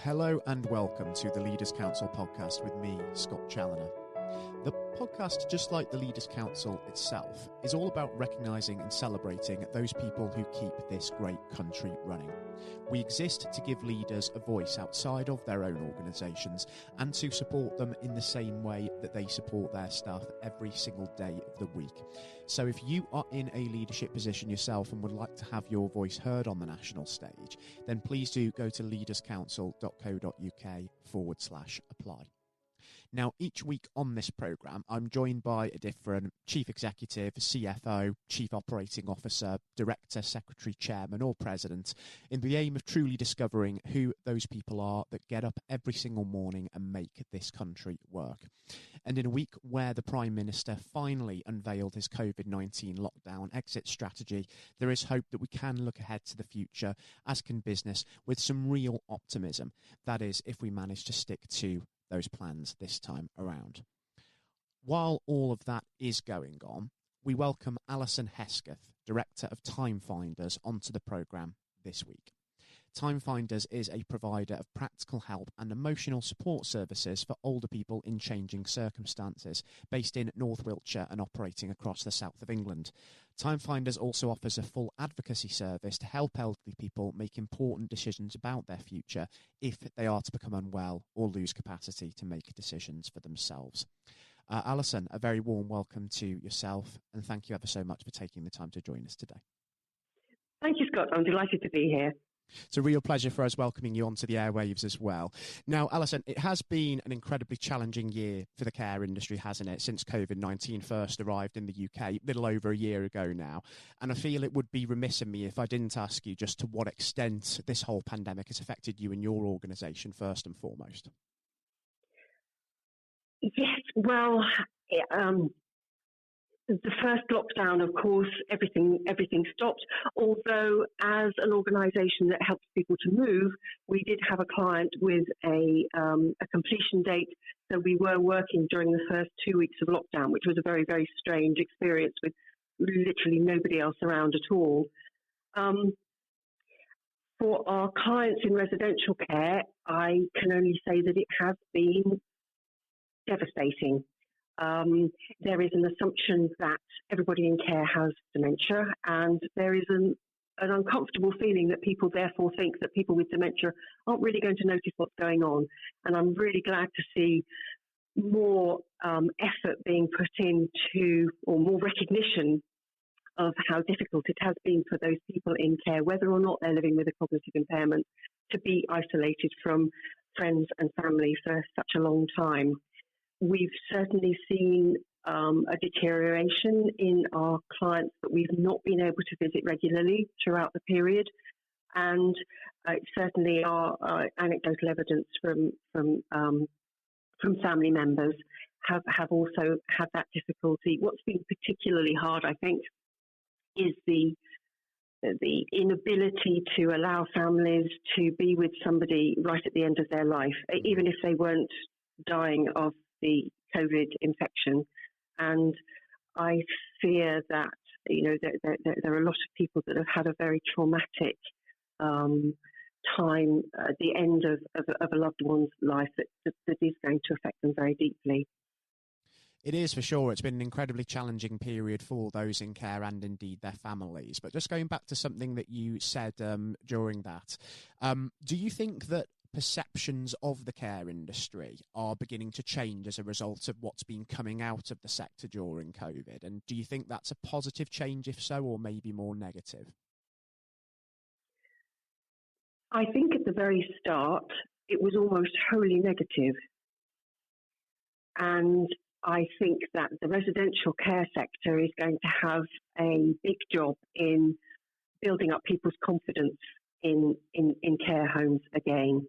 Hello and welcome to the Leaders Council podcast with me, Scott Challoner. The podcast, just like the Leaders Council itself, is all about recognising and celebrating those people who keep this great country running. We exist to give leaders a voice outside of their own organisations and to support them in the same way that they support their staff every single day of the week. So if you are in a leadership position yourself and would like to have your voice heard on the national stage, then please do go to leaderscouncil.co.uk/apply. Now, each week on this programme, I'm joined by a different chief executive, CFO, chief operating officer, director, secretary, chairman or president in the aim of truly discovering who those people are that get up every single morning and make this country work. And in a week where the Prime Minister finally unveiled his COVID-19 lockdown exit strategy, there is hope that we can look ahead to the future, as can business, with some real optimism. That is, if we manage to stick to those plans this time around. While all of that is going on, we welcome Alison Hesketh, Director of TimeFinders, onto the programme this week. TimeFinders is a provider of practical help and emotional support services for older people in changing circumstances, based in North Wiltshire and operating across the south of England. TimeFinders also offers a full advocacy service to help elderly people make important decisions about their future if they are to become unwell or lose capacity to make decisions for themselves. Alison, a very warm welcome to yourself, and thank you ever so much for taking the time to join us today. Thank you, Scott. I'm delighted to be here. It's a real pleasure for us welcoming you onto the airwaves as well. Now, Alison, it has been an incredibly challenging year for the care industry, hasn't it, since COVID-19 first arrived in the UK, a little over a year ago now. And I feel it would be remiss of me if I didn't ask you just to what extent this whole pandemic has affected you and your organisation first and foremost. Yes, well, the first lockdown, of course, everything stopped. Although, as an organisation that helps people to move, we did have a client with a completion date. So we were working during the first 2 weeks of lockdown, which was a very, very strange experience with literally nobody else around at all. For our clients in residential care, I can only say that it has been devastating. There is an assumption that everybody in care has dementia, and there is an uncomfortable feeling that people therefore think that people with dementia aren't really going to notice what's going on. And I'm really glad to see more effort being put into, or more recognition of how difficult it has been for those people in care, whether or not they're living with a cognitive impairment, to be isolated from friends and family for such a long time. We've certainly seen a deterioration in our clients that we've not been able to visit regularly throughout the period, and certainly our anecdotal evidence from family members have also had that difficulty. What's been particularly hard, I think, is the inability to allow families to be with somebody right at the end of their life, even if they weren't dying of the COVID infection. And I fear that, there are a lot of people that have had a very traumatic time at the end of a loved one's life that is going to affect them very deeply. It is, for sure. It's been an incredibly challenging period for those in care and indeed their families. But just going back to something that you said during that, do you think that perceptions of the care industry are beginning to change as a result of what's been coming out of the sector during COVID? And do you think that's a positive change, if so, or maybe more negative? I think at the very start, it was almost wholly negative. And I think that the residential care sector is going to have a big job in building up people's confidence in care homes again.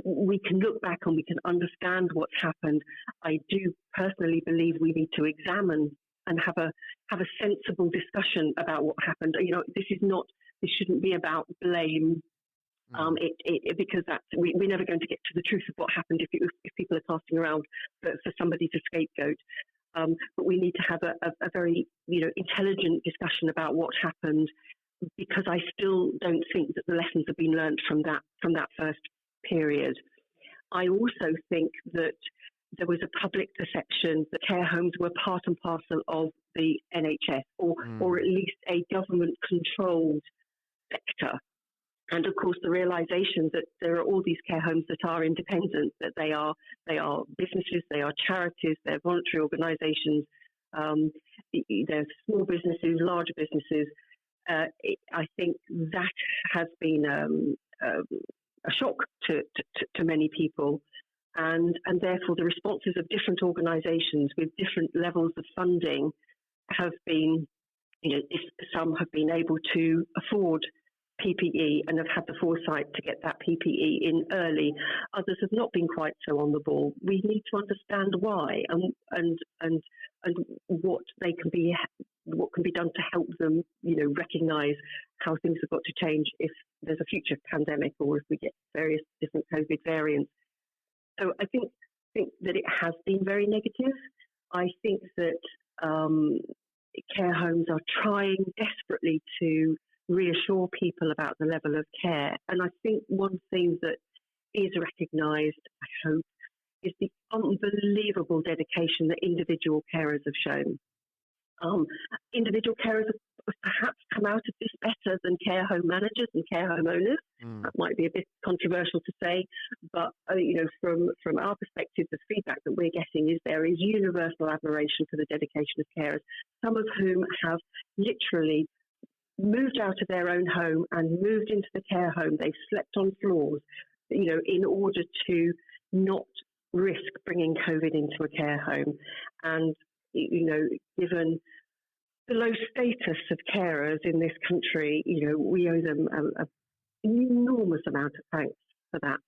We can look back and we can understand what's happened. I do personally believe we need to examine and have a sensible discussion about what happened. This shouldn't be about blame. Because we're never going to get to the truth of what happened if people are casting around for somebody to scapegoat. But we need to have a very intelligent discussion about what happened, because I still don't think that the lessons have been learned from that first period. I also think that there was a public perception that care homes were part and parcel of the NHS, or at least a government-controlled sector. And of course, the realisation that there are all these care homes that are independent, that they are businesses, they are charities, they're voluntary organisations, they're small businesses, larger businesses. I think that has been a shock to many people, and therefore the responses of different organisations with different levels of funding have been, some have been able to afford PPE and have had the foresight to get that PPE in early. Others have not been quite so on the ball. We need to understand why and what can be done to help them, recognise how things have got to change if there's a future pandemic or if we get various different COVID variants. So I think that it has been very negative. I think that care homes are trying desperately to reassure people about the level of care. And I think one thing that is recognised, I hope, is the unbelievable dedication that individual carers have shown. Individual carers have perhaps come out of this better than care home managers and care home owners. That might be a bit controversial to say, but from our perspective, the feedback that we're getting is there is universal admiration for the dedication of carers, some of whom have literally moved out of their own home and moved into the care home. They've slept on floors, in order to not risk bringing COVID into a care home. And, given the low status of carers in this country, we owe them an enormous amount of thanks for that.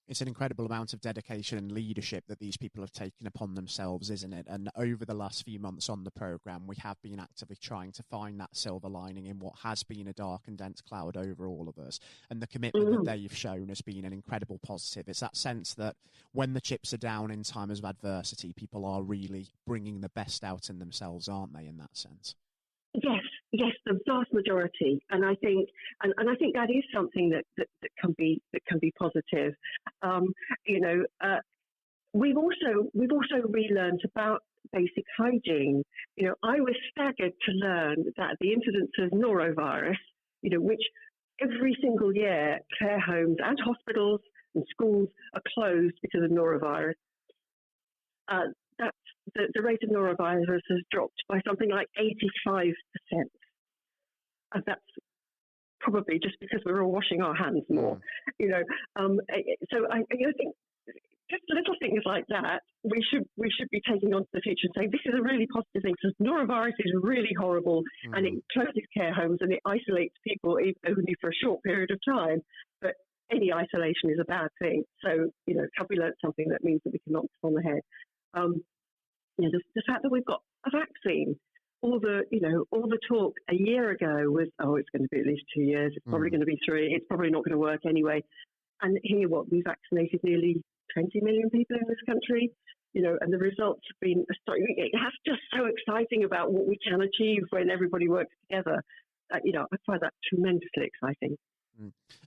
It's an incredible amount of dedication and leadership that these people have taken upon themselves, isn't it? And over the last few months on the programme, we have been actively trying to find that silver lining in what has been a dark and dense cloud over all of us. And the commitment that they've shown has been an incredible positive. It's that sense that when the chips are down in times of adversity, people are really bringing the best out in themselves, aren't they, in that sense? Yes, the vast majority, and I think, and I think that is something that can be positive. We've also relearned about basic hygiene. I was staggered to learn that the incidence of norovirus, which every single year care homes and hospitals and schools are closed because of norovirus. The rate of norovirus has dropped by something like 85%. And that's probably just because we're all washing our hands more, So I think just little things like that we should be taking on to the future and saying this is a really positive thing because norovirus is really horrible and it closes care homes and it isolates people only for a short period of time. But any isolation is a bad thing. So have we learned something that means that we can knock this on the head? The fact that we've got a vaccine. All the talk a year ago was, it's going to be at least 2 years. It's probably going to be 3. It's probably not going to work anyway. And here, we vaccinated nearly 20 million people in this country. And the results have been astonishing. It's just so exciting about what we can achieve when everybody works together. I find that tremendously exciting.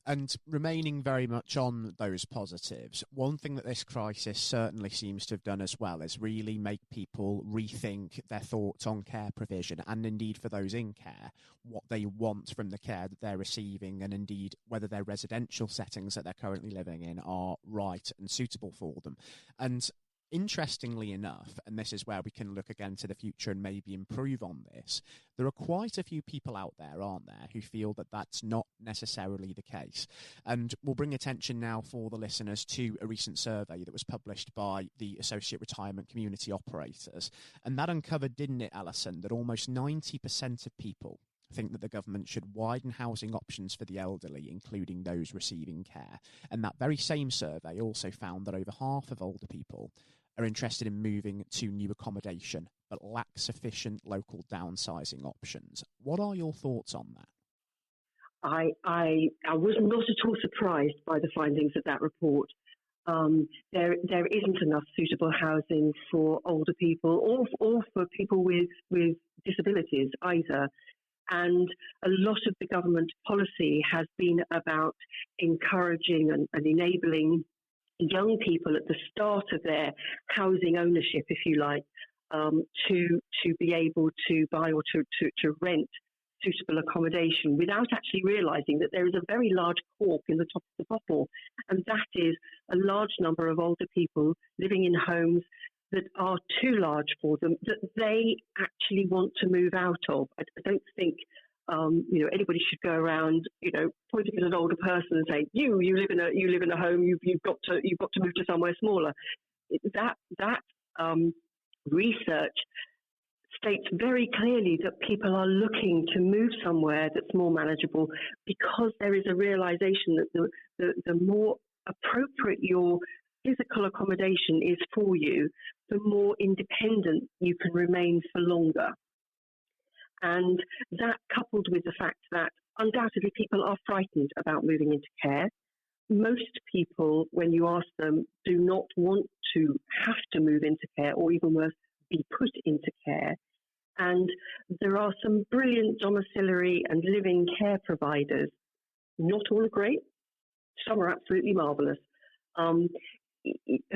And remaining very much on those positives, one thing that this crisis certainly seems to have done as well is really make people rethink their thoughts on care provision and indeed for those in care, what they want from the care that they're receiving and indeed whether their residential settings that they're currently living in are right and suitable for them. And interestingly enough, and this is where we can look again to the future and maybe improve on this, there are quite a few people out there, aren't there, who feel that that's not necessarily the case. And we'll bring attention now for the listeners to a recent survey that was published by the Associate Retirement Community Operators. And that uncovered, didn't it, Alison, that almost 90% of people think that the government should widen housing options for the elderly, including those receiving care. And that very same survey also found that over half of older people are interested in moving to new accommodation, but lack sufficient local downsizing options. What are your thoughts on that? I was not at all surprised by the findings of that report. There isn't enough suitable housing for older people or for people with disabilities either. And a lot of the government policy has been about encouraging and enabling young people at the start of their housing ownership, if you like, to be able to buy or to rent suitable accommodation without actually realising that there is a very large cork in the top of the bottle, and that is a large number of older people living in homes that are too large for them, that they actually want to move out of. I don't think anybody should go around, pointing at an older person and say, "You live in a home. You've got to move to somewhere smaller." That research states very clearly that people are looking to move somewhere that's more manageable, because there is a realization that the more appropriate your physical accommodation is for you, the more independent you can remain for longer. And that, coupled with the fact that undoubtedly people are frightened about moving into care. Most people, when you ask them, do not want to have to move into care, or even worse, be put into care. And there are some brilliant domiciliary and living care providers. Not all are great. Some are absolutely marvellous.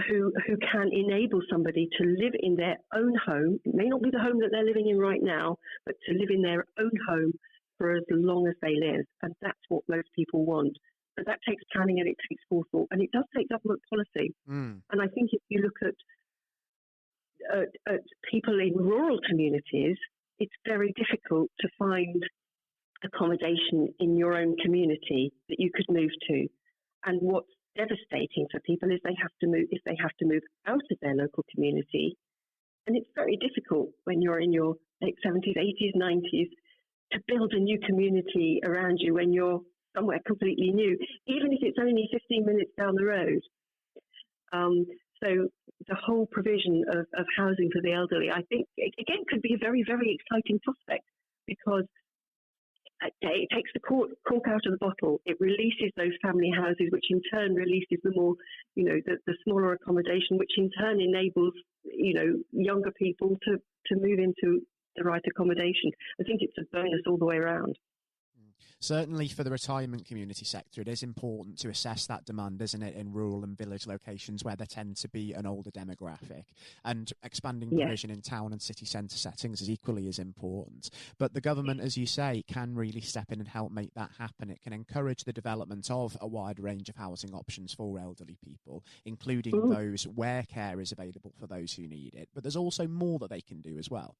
Who can enable somebody to live in their own home. It may not be the home that they're living in right now, but to live in their own home for as long as they live. And that's what most people want. But that takes planning and it takes forethought, and it does take government policy. And I think if you look at people in rural communities, it's very difficult to find accommodation in your own community that you could move to. And what's devastating for people is they have to move out of their local community. And it's very difficult when you're in your late 70s, 80s, 90s to build a new community around you when you're somewhere completely new, even if it's only 15 minutes down the road. So the whole provision of housing for the elderly, I think, again, could be a very, very exciting prospect, because it takes the cork out of the bottle. It releases those family houses, which in turn releases the more, the smaller accommodation, which in turn enables, younger people to move into the right accommodation. I think it's a bonus all the way around. Certainly for the retirement community sector, it is important to assess that demand, isn't it, in rural and village locations where there tend to be an older demographic. And expanding provision in town and city centre settings is equally as important. But the government, as you say, can really step in and help make that happen. It can encourage the development of a wide range of housing options for elderly people, including those where care is available for those who need it. But there's also more that they can do as well.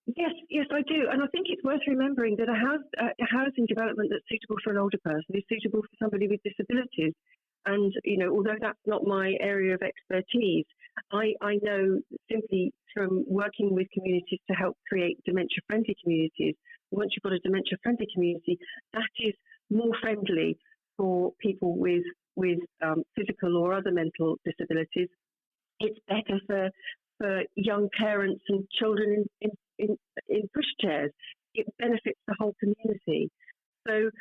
Yes, I do. And I think it's worth remembering that a housing development that's suitable for an older person is suitable for somebody with disabilities. And, although that's not my area of expertise, I know simply from working with communities to help create dementia-friendly communities, once you've got a dementia-friendly community, that is more friendly for people with physical or other mental disabilities. It's better for young parents and children in pushchairs. It benefits the whole community. So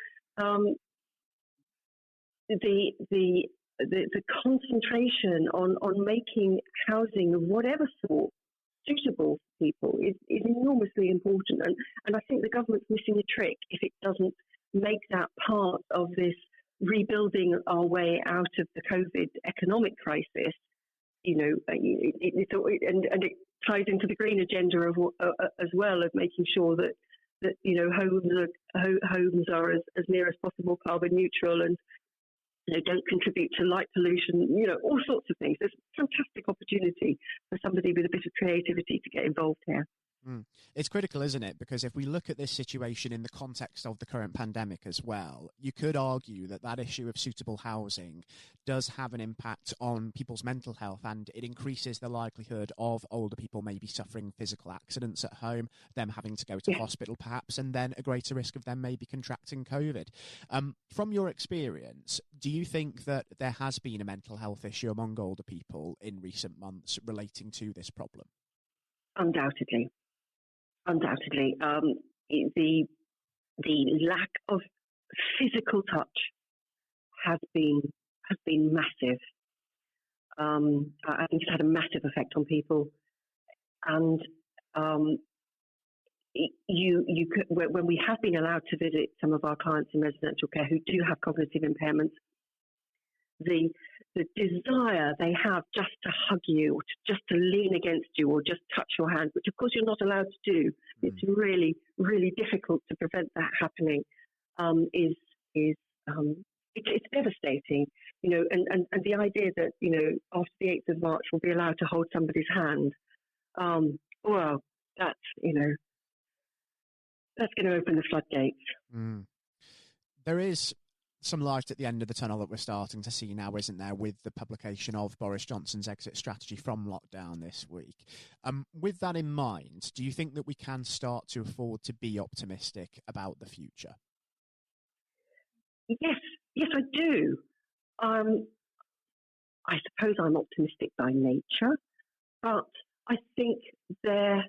the concentration on making housing of whatever sort suitable for people is enormously important. And I think the government's missing a trick if it doesn't make that part of this rebuilding our way out of the COVID economic crisis. It ties into the green agenda as well, of making sure that homes are as near as possible carbon neutral and don't contribute to light pollution. All sorts of things. There's a fantastic opportunity for somebody with a bit of creativity to get involved here. It's critical, isn't it? Because if we look at this situation in the context of the current pandemic as well, you could argue that issue of suitable housing does have an impact on people's mental health, and it increases the likelihood of older people maybe suffering physical accidents at home, them having to go to hospital perhaps, and then a greater risk of them maybe contracting COVID. From your experience, do you think that there has been a mental health issue among older people in recent months relating to this problem? Undoubtedly. The lack of physical touch has been massive. I think it's had a massive effect on people, and you could, when we have been allowed to visit some of our clients in residential care who do have cognitive impairments, the desire they have just to hug you, or just to lean against you, or just touch your hand, which of course you're not allowed to do. It's really, really difficult to prevent that happening. It's devastating, and the idea that after the 8th of March we'll be allowed to hold somebody's hand. Well, that's that's going to open the floodgates. There is some light at the end of the tunnel that we're starting to see now, isn't there, with the publication of Boris Johnson's exit strategy from lockdown this week. With that in mind, do you think that we can start to afford to be optimistic about the future? Yes, I do. I suppose I'm optimistic by nature, but I think there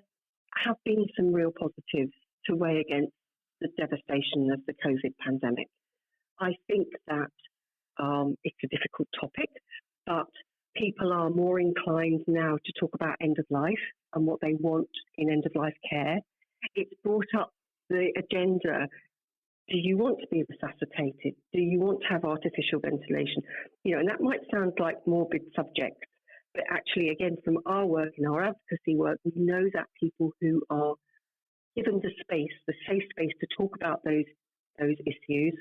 have been some real positives to weigh against the devastation of the COVID pandemic. I think that it's a difficult topic, but people are more inclined now to talk about end of life and what they want in end of life care. It's brought up the agenda. Do you want to be resuscitated? Do you want to have artificial ventilation? And that might sound like morbid subjects, but actually, again, from our work and our advocacy work, we know that people who are given the safe space to talk about those issues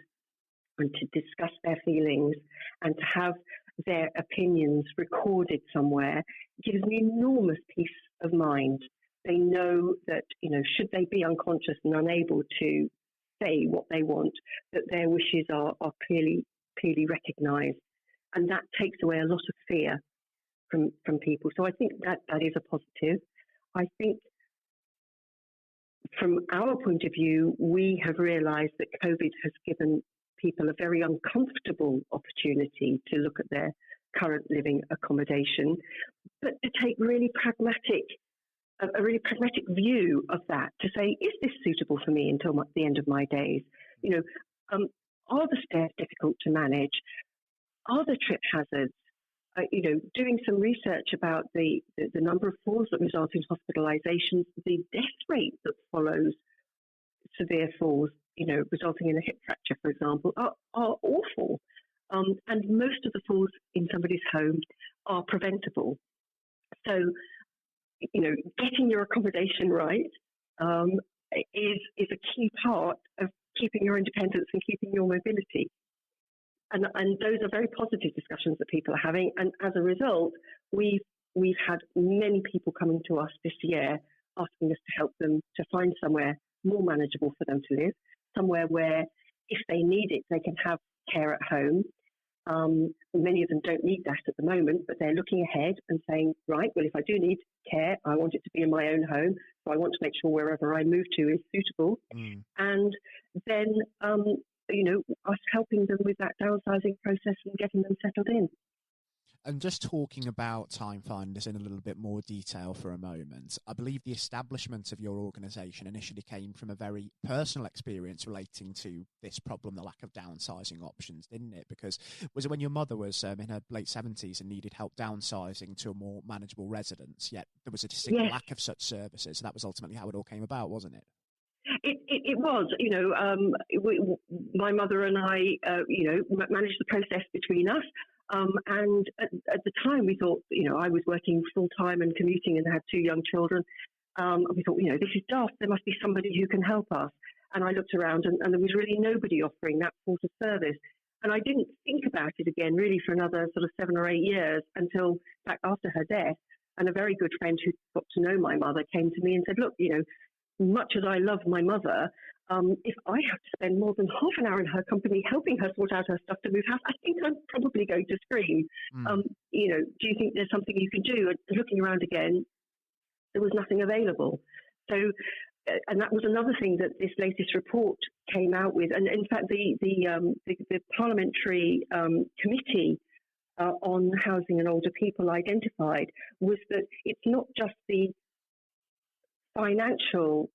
and to discuss their feelings and to have their opinions recorded somewhere gives an enormous peace of mind. They know that, should they be unconscious and unable to say what they want, that their wishes are clearly recognised. And that takes away a lot of fear from people. So I think that is a positive. I think from our point of view, we have realised that COVID has given people a very uncomfortable opportunity to look at their current living accommodation, but to take a really pragmatic view of that, to say, is this suitable for me until the end of my days? Are the stairs difficult to manage? Are there trip hazards? Doing some research about the number of falls that result in hospitalizations, the death rate that follows severe falls, resulting in a hip fracture, for example, are awful. And most of the falls in somebody's home are preventable. So, getting your accommodation right is a key part of keeping your independence and keeping your mobility. And those are very positive discussions that people are having. And as a result, we've had many people coming to us this year asking us to help them to find somewhere more manageable for them to live, somewhere where, if they need it, they can have care at home. Many of them don't need that at the moment, but they're looking ahead and saying, right, well, if I do need care, I want it to be in my own home. So I want to make sure wherever I move to is suitable. And then, us helping them with that downsizing process and getting them settled in. And just talking about TimeFinders in a little bit more detail for a moment, I believe the establishment of your organisation initially came from a very personal experience relating to this problem, the lack of downsizing options, didn't it? Because was it when your mother was in her late 70s and needed help downsizing to a more manageable residence, yet there was a distinct lack of such services? That was ultimately how it all came about, wasn't it? It was, my mother and I, managed the process between us. And at the time we thought, I was working full time and commuting and had 2 young children. And we thought, this is daft. There must be somebody who can help us. And I looked around and there was really nobody offering that sort of service. And I didn't think about it again really for another sort of 7 or 8 years until back after her death. And a very good friend who got to know my mother came to me and said, look, much as I love my mother, if I have to spend more than half an hour in her company helping her sort out her stuff to move house, I think I'm probably going to scream. Do you think there's something you can do? And looking around again, there was nothing available. So, and that was another thing that this latest report came out with. And in fact, the parliamentary committee on housing and older people identified was that it's not just the financial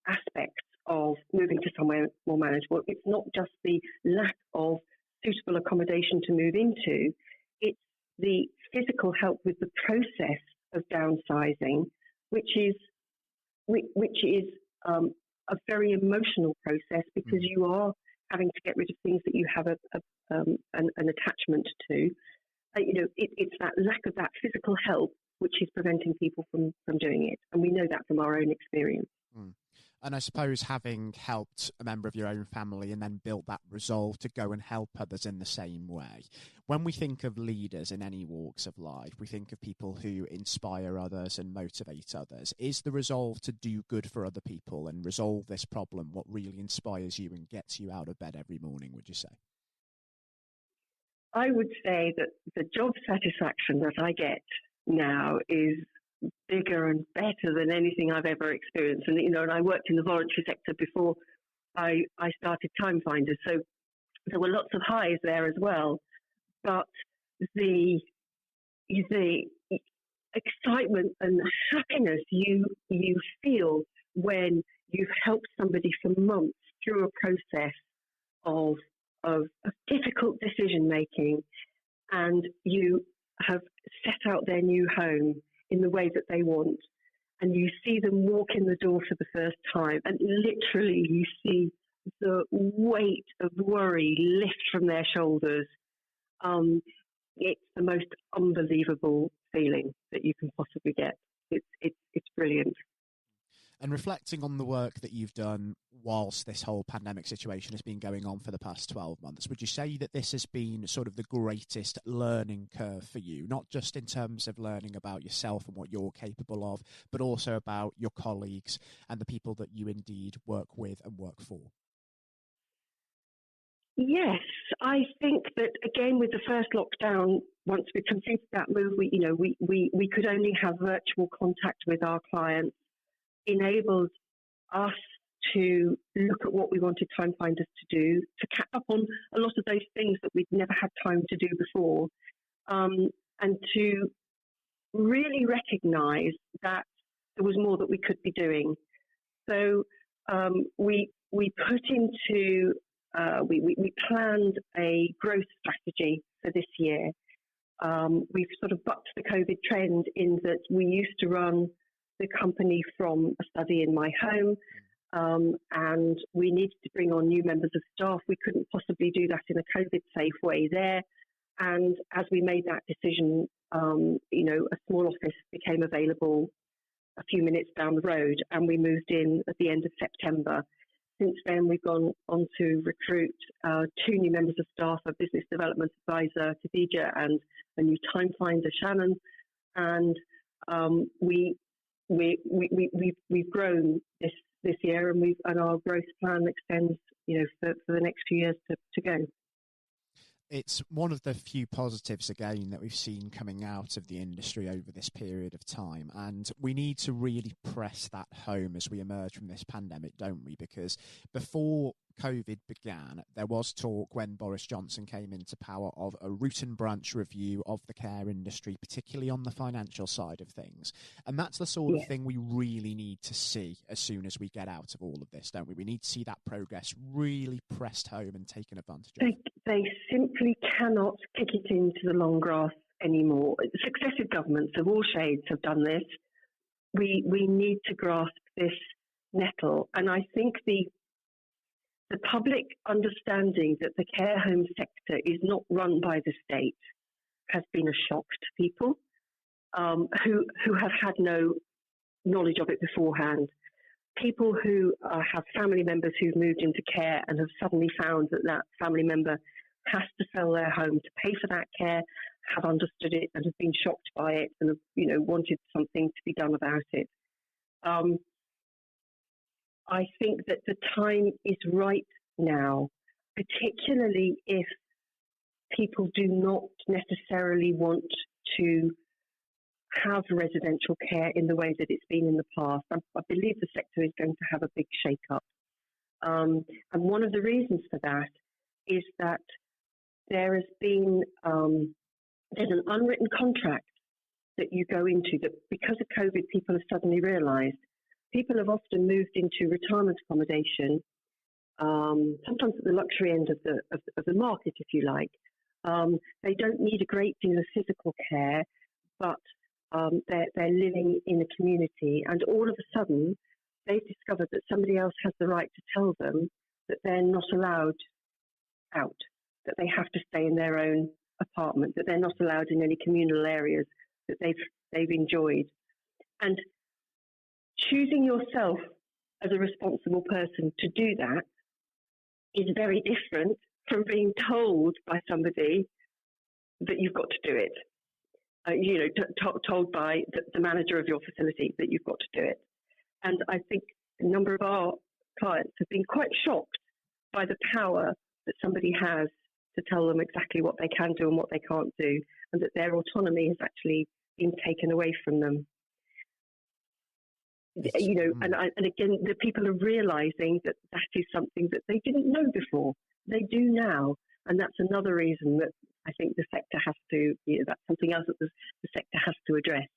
aspects of moving to somewhere more manageable. It's not just the lack of suitable accommodation to move into. It's the physical help with the process of downsizing, which is which is a very emotional process because you are having to get rid of things that you have an attachment to. It's that lack of that physical help which is preventing people from doing it, and we know that from our own experience. And I suppose having helped a member of your own family and then built that resolve to go and help others in the same way. When we think of leaders in any walks of life, we think of people who inspire others and motivate others. Is the resolve to do good for other people and resolve this problem what really inspires you and gets you out of bed every morning, would you say? I would say that the job satisfaction that I get now is bigger and better than anything I've ever experienced. And, and I worked in the voluntary sector before I started TimeFinders. So there were lots of highs there as well. But the excitement and happiness you feel when you've helped somebody for months through a process of difficult decision making, and you have set out their new home in the way that they want, and you see them walk in the door for the first time, and literally you see the weight of worry lift from their shoulders. It's the most unbelievable feeling that you can possibly get. It's brilliant. And reflecting on the work that you've done whilst this whole pandemic situation has been going on for the past 12 months, would you say that this has been sort of the greatest learning curve for you, not just in terms of learning about yourself and what you're capable of, but also about your colleagues and the people that you indeed work with and work for? Yes, I think that, again, with the first lockdown, once we completed that move, we could only have virtual contact with our clients, enabled us to look at what we wanted TimeFinders to do, to catch up on a lot of those things that we'd never had time to do before, and to really recognise that there was more that we could be doing. So we put into we planned a growth strategy for this year. We've sort of bucked the COVID trend in that we used to run the company from a study in my home, and we needed to bring on new members of staff. We couldn't possibly do that in a COVID-safe way there. And as we made that decision, a small office became available a few minutes down the road, and we moved in at the end of September. Since then, we've gone on to recruit 2 new members of staff, a business development advisor, Khadija, and a new TimeFinder, Shannon. And we've grown this year, and our growth plan extends, for the next few years to go. It's one of the few positives, again, that we've seen coming out of the industry over this period of time. And we need to really press that home as we emerge from this pandemic, don't we? Because before COVID began, there was talk when Boris Johnson came into power of a root and branch review of the care industry, particularly on the financial side of things. And that's the sort of thing we really need to see as soon as we get out of all of this, don't we? We need to see that progress really pressed home and taken advantage of. They simply cannot kick it into the long grass anymore. Successive governments of all shades have done this. We need to grasp this nettle. And I think the public understanding that the care home sector is not run by the state has been a shock to people who have had no knowledge of it beforehand. People who have family members who've moved into care and have suddenly found that family member has to sell their home to pay for that care, have understood it and have been shocked by it and have, wanted something to be done about it. I think that the time is right now, particularly if people do not necessarily want to have residential care in the way that it's been in the past. I believe the sector is going to have a big shake-up. And one of the reasons for that is that there has been there's an unwritten contract that you go into that because of COVID, people have suddenly realised. People have often moved into retirement accommodation, sometimes at the luxury end of the market, if you like. They don't need a great deal of physical care, but they're living in a community, and all of a sudden they've discovered that somebody else has the right to tell them that they're not allowed out, that they have to stay in their own apartment, that they're not allowed in any communal areas that they've enjoyed. And choosing yourself as a responsible person to do that is very different from being told by somebody that you've got to do it. Told by the manager of your facility that you've got to do it. And I think a number of our clients have been quite shocked by the power that somebody has to tell them exactly what they can do and what they can't do, and that their autonomy has actually been taken away from them. And again, the people are realising that is something that they didn't know before. They do now, and that's another reason that I think the sector has to. That's something else that the sector has to address.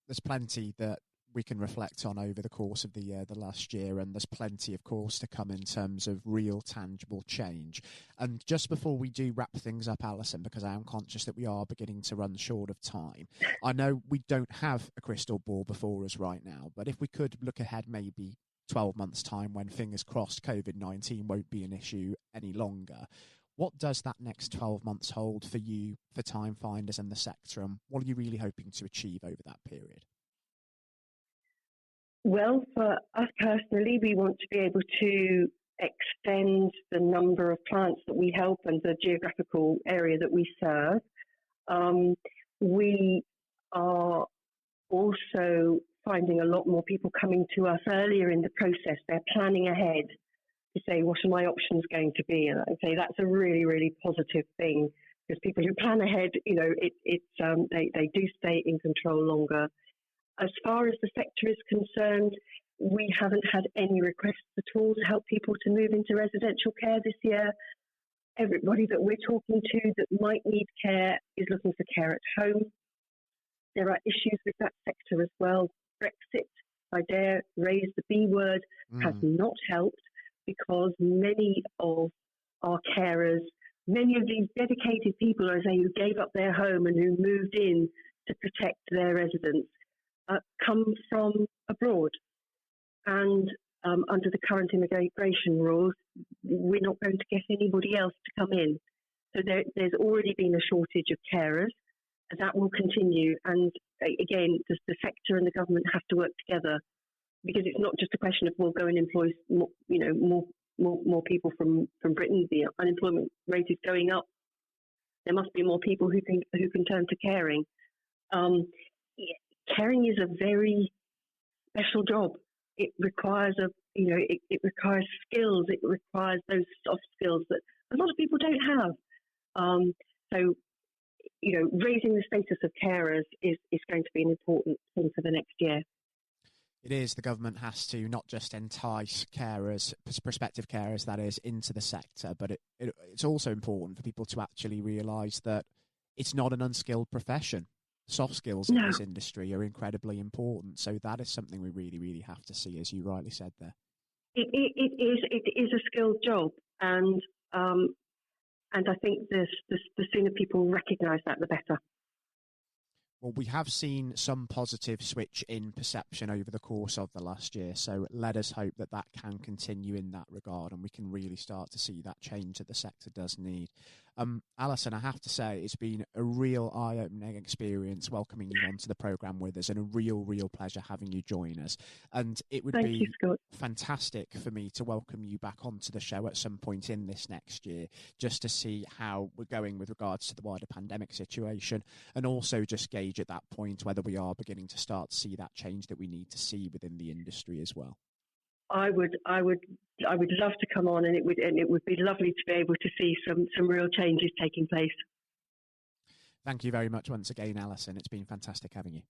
There's plenty that we can reflect on over the course of the last year, and there's plenty, of course, to come in terms of real, tangible change. And just before we do wrap things up, Alison, because I am conscious that we are beginning to run short of time, I know we don't have a crystal ball before us right now, but if we could look ahead maybe 12 months' time when, fingers crossed, COVID-19 won't be an issue any longer, what does that next 12 months hold for you, for TimeFinders and the sector, and what are you really hoping to achieve over that period? Well, for us personally, we want to be able to extend the number of clients that we help and the geographical area that we serve. We are also finding a lot more people coming to us earlier in the process. They're planning ahead to say, what are my options going to be? And I'd say that's a really, really positive thing, because people who plan ahead, they do stay in control longer. As far as the sector is concerned, we haven't had any requests at all to help people to move into residential care this year. Everybody that we're talking to that might need care is looking for care at home. There are issues with that sector as well. Brexit, I dare raise the B word, has not helped, because many of our carers, many of these dedicated people, as I say, who gave up their home and who moved in to protect their residents, come from abroad. And under the current immigration rules, we're not going to get anybody else to come in. So there's already been a shortage of carers, and that will continue. And again, the sector and the government have to work together, because it's not just a question of we'll go and employ more people from Britain. The unemployment rate is going up. There must be more people who can turn to caring. Caring is a very special job. It requires it requires skills. It requires those soft skills that a lot of people don't have. So raising the status of carers is going to be an important thing for the next year. It is. The government has to not just entice carers, prospective carers, that is, into the sector, but it's also important for people to actually realise that it's not an unskilled profession. Soft skills in this industry are incredibly important. So that is something we really, really have to see, as you rightly said there. It is a skilled job, and I think the sooner people recognise that, the better. Well, we have seen some positive switch in perception over the course of the last year, so let us hope that that can continue in that regard, and we can really start to see that change that the sector does need. Alison, I have to say it's been a real eye-opening experience welcoming you onto the programme with us, and a real pleasure having you join us. And it would be fantastic for me to welcome you back onto the show at some point in this next year, just to see how we're going with regards to the wider pandemic situation, and also just gauge at that point whether we are beginning to start to see that change that we need to see within the industry as well. I would love to come on, and it would be lovely to be able to see some real changes taking place. Thank you very much once again, Alison. It's been fantastic having you.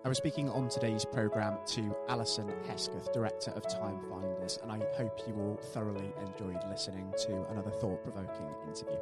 I was speaking on today's programme to Alison Hesketh, Director of TimeFinders, and I hope you all thoroughly enjoyed listening to another thought-provoking interview.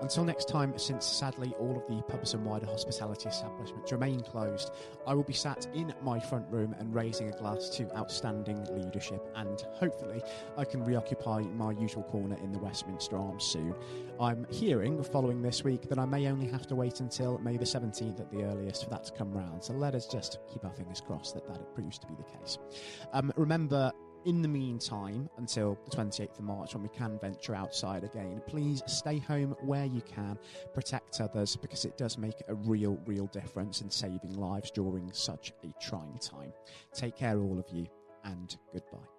Until next time, since sadly all of the pubs and wider hospitality establishments remain closed, I will be sat in my front room and raising a glass to outstanding leadership, and hopefully I can reoccupy my usual corner in the Westminster Arms soon. I'm hearing, following this week, that I may only have to wait until May the 17th at the earliest for that to come round, so let us just keep our fingers crossed that it proves to be the case. Remember, in the meantime, until the 28th of March, when we can venture outside again, please stay home where you can, protect others, because it does make a real difference in saving lives during such a trying time. Take care, all of you, and goodbye.